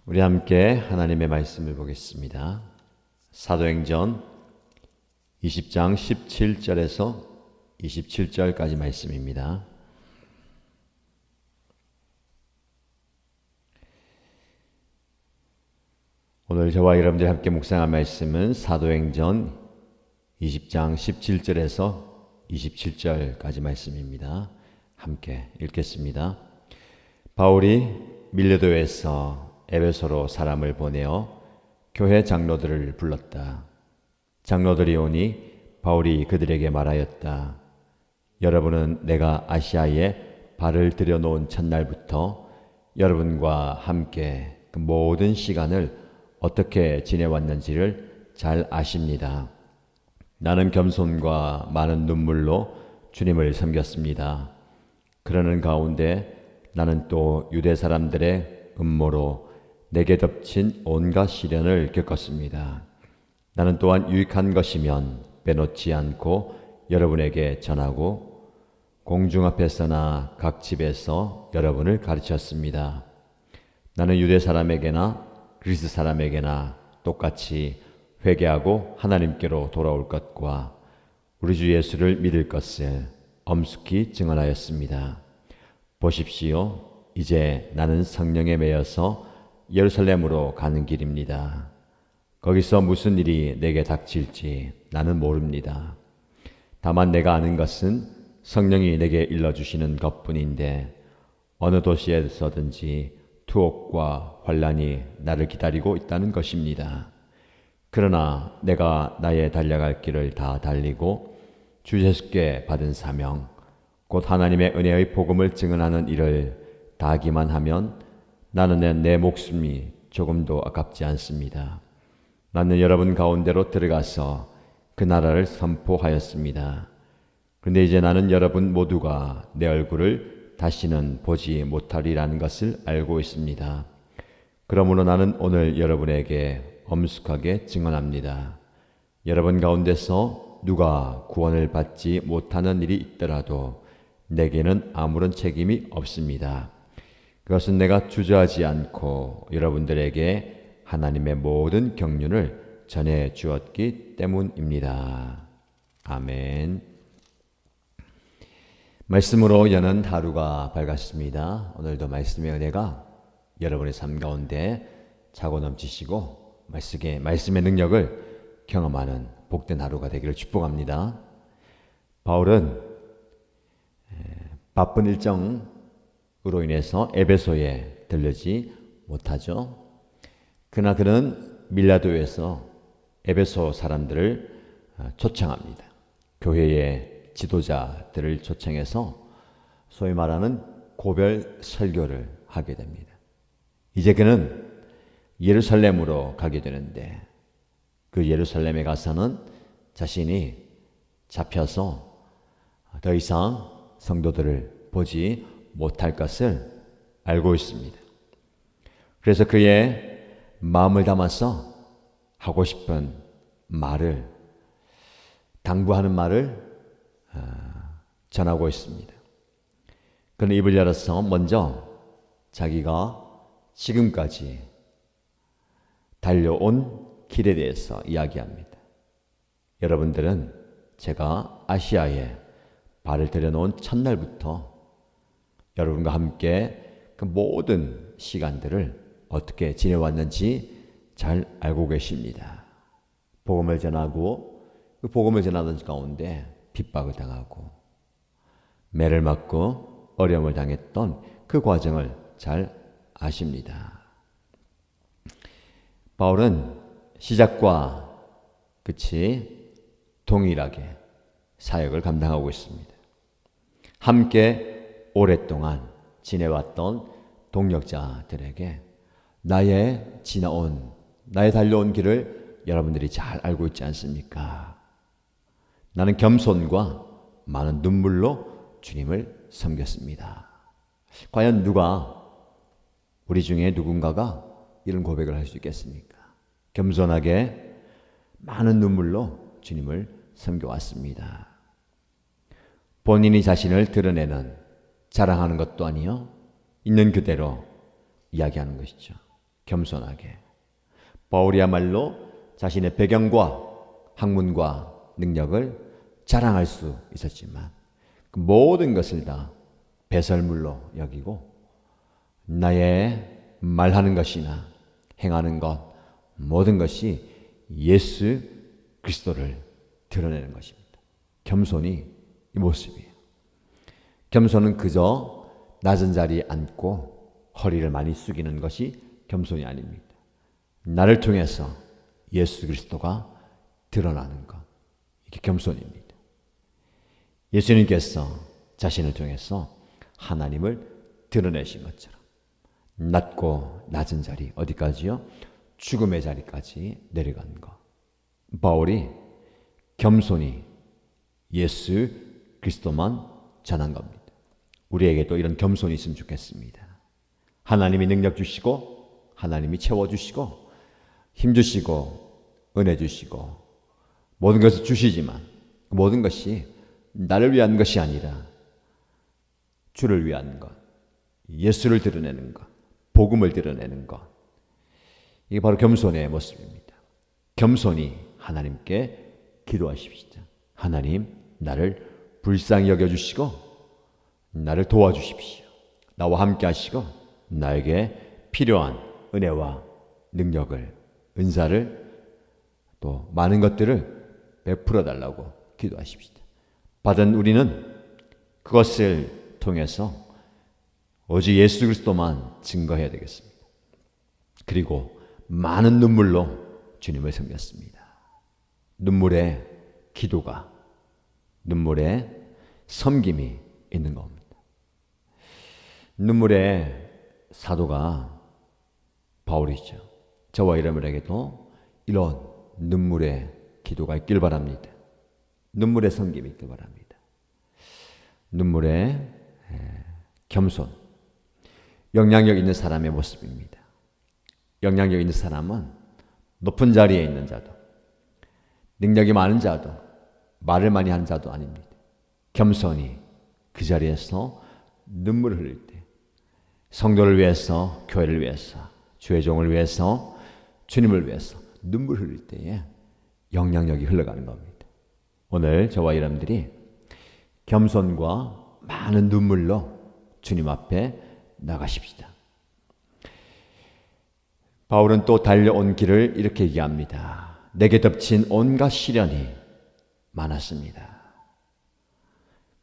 우리 함께 하나님의 말씀을 보겠습니다. 사도행전 20장 17절에서 27절까지 말씀입니다. 오늘 저와 여러분들이 함께 묵상할 말씀은 사도행전 20장 17절에서 27절까지 말씀입니다. 함께 읽겠습니다. 바울이 밀레도에서 에베소로 사람을 보내어 교회 장로들을 불렀다. 장로들이 오니 바울이 그들에게 말하였다. 여러분은 내가 아시아에 발을 들여놓은 첫날부터 여러분과 함께 그 모든 시간을 어떻게 지내왔는지를 잘 아십니다. 나는 겸손과 많은 눈물로 주님을 섬겼습니다. 그러는 가운데 나는 또 유대 사람들의 음모로 내게 덮친 온갖 시련을 겪었습니다. 나는 또한 유익한 것이면 빼놓지 않고 여러분에게 전하고 공중 앞에서나 각 집에서 여러분을 가르쳤습니다. 나는 유대 사람에게나 그리스 사람에게나 똑같이 회개하고 하나님께로 돌아올 것과 우리 주 예수를 믿을 것을 엄숙히 증언하였습니다. 보십시오. 이제 나는 성령에 매여서 예루살렘으로 가는 길입니다. 거기서 무슨 일이 내게 닥칠지 나는 모릅니다. 다만 내가 아는 것은 성령이 내게 일러주시는 것뿐인데 어느 도시에서든지 투옥과 환란이 나를 기다리고 있다는 것입니다. 그러나 내가 나의 달려갈 길을 다 달리고 주 예수께 받은 사명, 곧 하나님의 은혜의 복음을 증언하는 일을 다하기만 하면 나는 내 목숨이 조금도 아깝지 않습니다. 나는 여러분 가운데로 들어가서 그 나라를 선포하였습니다. 그런데 이제 나는 여러분 모두가 내 얼굴을 다시는 보지 못하리라는 것을 알고 있습니다. 그러므로 나는 오늘 여러분에게 엄숙하게 증언합니다. 여러분 가운데서 누가 구원을 받지 못하는 일이 있더라도 내게는 아무런 책임이 없습니다. 그것은 내가 주저하지 않고 여러분들에게 하나님의 모든 경륜을 전해 주었기 때문입니다. 아멘. 말씀으로 여는 하루가 밝았습니다. 오늘도 말씀의 은혜가 여러분의 삶 가운데 차고 넘치시고 말씀의 능력을 경험하는 복된 하루가 되기를 축복합니다. 바울은 바쁜 일정으로 인해서 에베소에 들르지 못하죠. 그러나 그는 밀라도에서 에베소 사람들을 초청합니다. 교회의 지도자들을 초청해서 소위 말하는 고별 설교를 하게 됩니다. 이제 그는 예루살렘으로 가게 되는데 그 예루살렘에 가서는 자신이 잡혀서 더 이상 성도들을 보지 못할 것을 알고 있습니다. 그래서 그의 마음을 담아서 하고 싶은 말을, 당부하는 말을 전하고 있습니다. 그는 입을 열어서 먼저 자기가 지금까지 달려온 길에 대해서 이야기합니다. 여러분들은 제가 아시아에 발을 들여놓은 첫날부터 여러분과 함께 그 모든 시간들을 어떻게 지내왔는지 잘 알고 계십니다. 복음을 전하고 그 복음을 전하던 가운데 핍박을 당하고 매를 맞고 어려움을 당했던 그 과정을 잘 아십니다. 바울은 시작과 끝이 동일하게 사역을 감당하고 있습니다. 함께 오랫동안 지내왔던 동역자들에게 나의 달려온 길을 여러분들이 잘 알고 있지 않습니까? 나는 겸손과 많은 눈물로 주님을 섬겼습니다. 과연 우리 중에 누군가가 이런 고백을 할 수 있겠습니까? 겸손하게 많은 눈물로 주님을 섬겨왔습니다. 본인이 자신을 드러내는, 자랑하는 것도 아니요, 있는 그대로 이야기하는 것이죠. 겸손하게. 바울이야말로 자신의 배경과 학문과 능력을 자랑할 수 있었지만 그 모든 것을 다 배설물로 여기고 나의 말하는 것이나 행하는 것 모든 것이 예수 그리스도를 드러내는 것입니다. 겸손이 이 모습이에요. 겸손은 그저 낮은 자리에 앉고 허리를 많이 숙이는 것이 겸손이 아닙니다. 나를 통해서 예수 그리스도가 드러나는 것, 이게 겸손입니다. 예수님께서 자신을 통해서 하나님을 드러내신 것처럼 낮고 낮은 자리, 어디까지요? 죽음의 자리까지 내려간 것. 바울이 겸손히 예수 그리스도만 전한 겁니다. 우리에게도 이런 겸손이 있으면 좋겠습니다. 하나님이 능력 주시고 하나님이 채워주시고 힘 주시고 은혜 주시고 모든 것을 주시지만 모든 것이 나를 위한 것이 아니라 주를 위한 것, 예수를 드러내는 것, 복음을 드러내는 것, 이게 바로 겸손의 모습입니다. 겸손히 하나님께 기도하십시다. 하나님, 나를 불쌍히 여겨주시고 나를 도와주십시오. 나와 함께 하시고 나에게 필요한 은혜와 능력을, 은사를, 또 많은 것들을 베풀어 달라고 기도하십시다. 받은 우리는 그것을 통해서 오직 예수 그리스도만 증거해야 되겠습니다. 그리고 많은 눈물로 주님을 섬겼습니다. 눈물의 기도가, 눈물의 섬김이 있는 겁니다. 눈물의 사도가 바울이죠. 저와 여러분에게도 이런 눈물의 기도가 있길 바랍니다. 눈물의 섬김이 있길 바랍니다. 눈물의 겸손, 영향력 있는 사람의 모습입니다. 영향력 있는 사람은 높은 자리에 있는 자도, 능력이 많은 자도, 말을 많이 하는 자도 아닙니다. 겸손히 그 자리에서 눈물을 흘릴 때, 성도를 위해서, 교회를 위해서, 주의 종을 위해서, 주님을 위해서 눈물 흘릴 때에 영향력이 흘러가는 겁니다. 오늘 저와 여러분들이 겸손과 많은 눈물로 주님 앞에 나가십시다. 바울은 또 달려온 길을 이렇게 얘기합니다. 내게 덮친 온갖 시련이 많았습니다.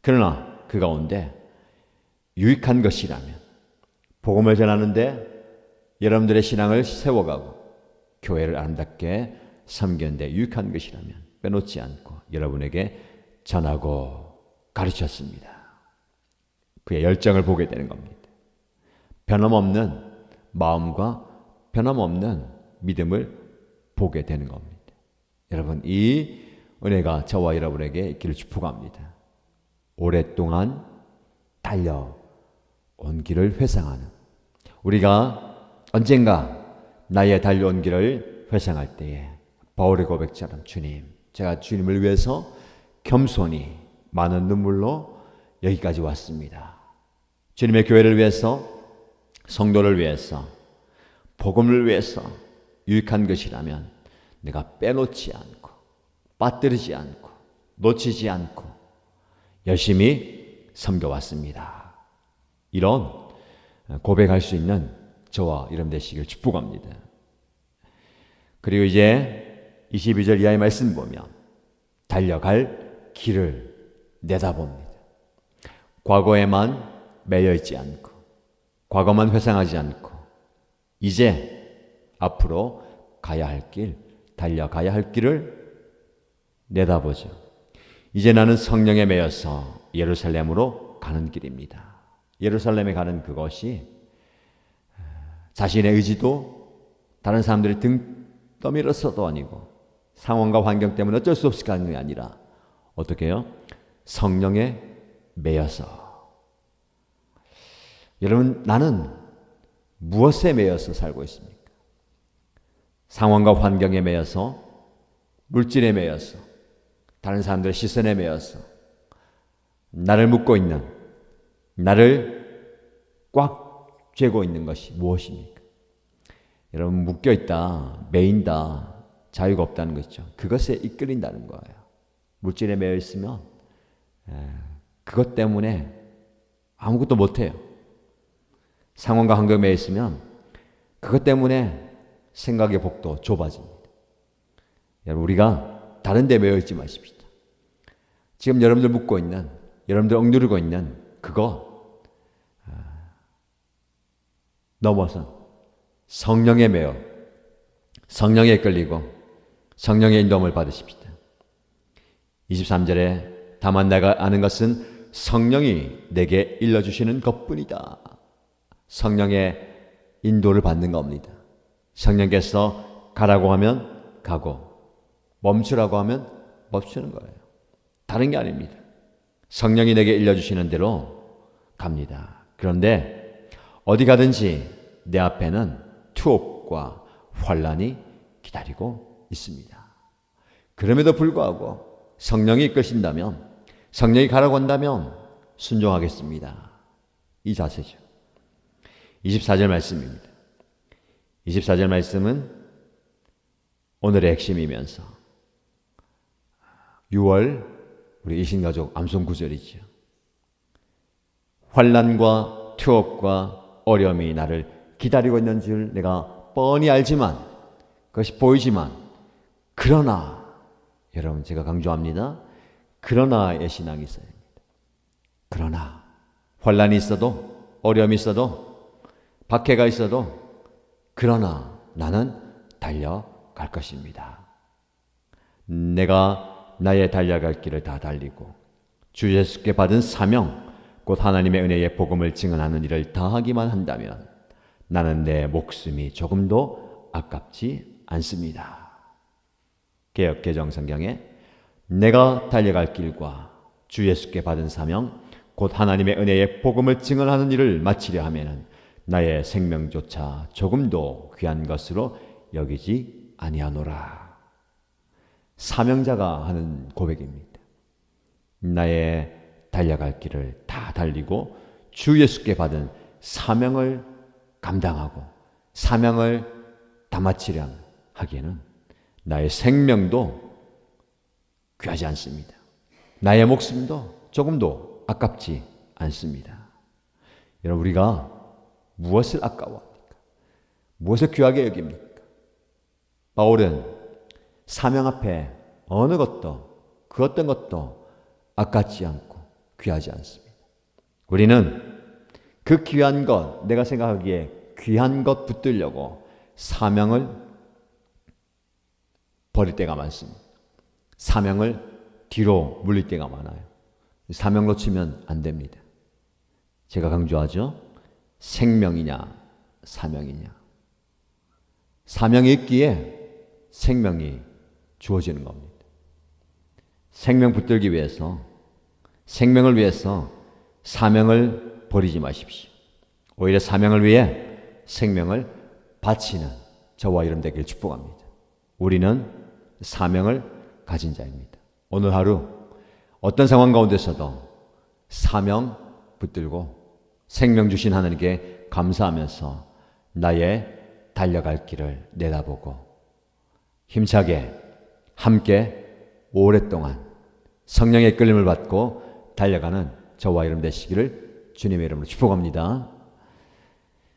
그러나 그 가운데 유익한 것이라면, 복음을 전하는데 여러분들의 신앙을 세워가고 교회를 아름답게 섬기는데 유익한 것이라면 빼놓지 않고 여러분에게 전하고 가르쳤습니다. 그의 열정을 보게 되는 겁니다. 변함없는 마음과 변함없는 믿음을 보게 되는 겁니다. 여러분, 이 은혜가 저와 여러분에게 있기를 축복합니다. 오랫동안 달려온 길을 회상하는, 우리가 언젠가 나의 달려온 길을 회상할 때에 바울의 고백처럼 주님, 제가 주님을 위해서 겸손히 많은 눈물로 여기까지 왔습니다. 주님의 교회를 위해서, 성도를 위해서, 복음을 위해서 유익한 것이라면 내가 빼놓지 않고 빠뜨리지 않고 놓치지 않고 열심히 섬겨왔습니다. 이런 고백할 수 있는 저와 여러분 되시길 축복합니다. 그리고 이제 22절 이하의 말씀 보면 달려갈 길을 내다봅니다. 과거에만 매여 있지 않고 과거만 회상하지 않고 이제 앞으로 가야 할 길, 달려가야 할 길을 내다보죠. 이제 나는 성령에 매여서 예루살렘으로 가는 길입니다. 예루살렘에 가는 그것이 자신의 의지도 다른 사람들이 등 떠밀어서도 아니고 상황과 환경 때문에 어쩔 수 없이 가는 게 아니라 어떻게 해요? 성령에 매여서. 여러분, 나는 무엇에 매여서 살고 있습니까? 상황과 환경에 매여서, 물질에 매여서, 다른 사람들의 시선에 매여서 나를 묶고 있는, 나를 꽉 쥐고 있는 것이 무엇입니까? 여러분 묶여있다, 매인다, 자유가 없다는 거죠. 그것에 이끌린다는 거예요. 물질에 매여 있으면 그것 때문에 아무것도 못해요. 상황과 환경에 매여 있으면 그것 때문에 생각의 폭도 좁아집니다. 여러분 우리가 다른 데 매여 있지 마십시다. 지금 여러분들 묶고 있는, 여러분들 억누르고 있는 그거 넘어서 성령에 매여 성령에 끌리고 성령의 인도함을 받으십시다. 23절에 다만 내가 아는 것은 성령이 내게 일러주시는 것뿐이다. 성령의 인도를 받는 겁니다. 성령께서 가라고 하면 가고 멈추라고 하면 멈추는 거예요. 다른 게 아닙니다. 성령이 내게 일러주시는 대로 갑니다. 그런데 어디 가든지 내 앞에는 투옥과 환난이 기다리고 있습니다. 그럼에도 불구하고 성령이 이끄신다면, 성령이 가라고 한다면 순종하겠습니다. 이 자세죠. 24절 말씀입니다. 24절 말씀은 오늘의 핵심이면서 6월 우리 이신가족 암송 구절이죠. 환난과 투옥과 어려움이 나를 기다리고 있는 줄 내가 뻔히 알지만, 그것이 보이지만, 그러나 여러분 제가 강조합니다. 그러나의 신앙이 있어야 합니다. 그러나 환난이 있어도 어려움이 있어도 박해가 있어도 그러나 나는 달려갈 것입니다. 내가 나의 달려갈 길을 다 달리고 주 예수께 받은 사명 곧 하나님의 은혜의 복음을 증언하는 일을 다 하기만 한다면 나는 내 목숨이 조금도 아깝지 않습니다. 개역 개정 성경에 내가 달려갈 길과 주 예수께 받은 사명 곧 하나님의 은혜의 복음을 증언하는 일을 마치려 하면은 나의 생명조차 조금도 귀한 것으로 여기지 아니하노라. 사명자가 하는 고백입니다. 나의 달려갈 길을 다 달리고 주 예수께 받은 사명을 감당하고 사명을 다 마치려 하기에는 나의 생명도 귀하지 않습니다. 나의 목숨도 조금도 아깝지 않습니다. 여러분 우리가 무엇을 아까워합니까? 무엇을 귀하게 여깁니까? 바울은 사명 앞에 어느 것도 그 어떤 것도 아깝지 않고 귀하지 않습니다. 우리는 그 귀한 것, 내가 생각하기에 귀한 것 붙들려고 사명을 버릴 때가 많습니다. 사명을 뒤로 물릴 때가 많아요. 사명 놓치면 안 됩니다. 제가 강조하죠. 생명이냐 사명이냐. 사명이 있기에 생명이 주어지는 겁니다. 생명 붙들기 위해서, 생명을 위해서 사명을 버리지 마십시오. 오히려 사명을 위해 생명을 바치는 저와 여러분 되기를 축복합니다. 우리는 사명을 가진 자입니다. 오늘 하루 어떤 상황 가운데서도 사명 붙들고 생명 주신 하나님께 감사하면서 나의 달려갈 길을 내다보고 힘차게 함께 오랫동안 성령의 끌림을 받고 달려가는 저와 여러분 되시기를 주님의 이름으로 축복합니다.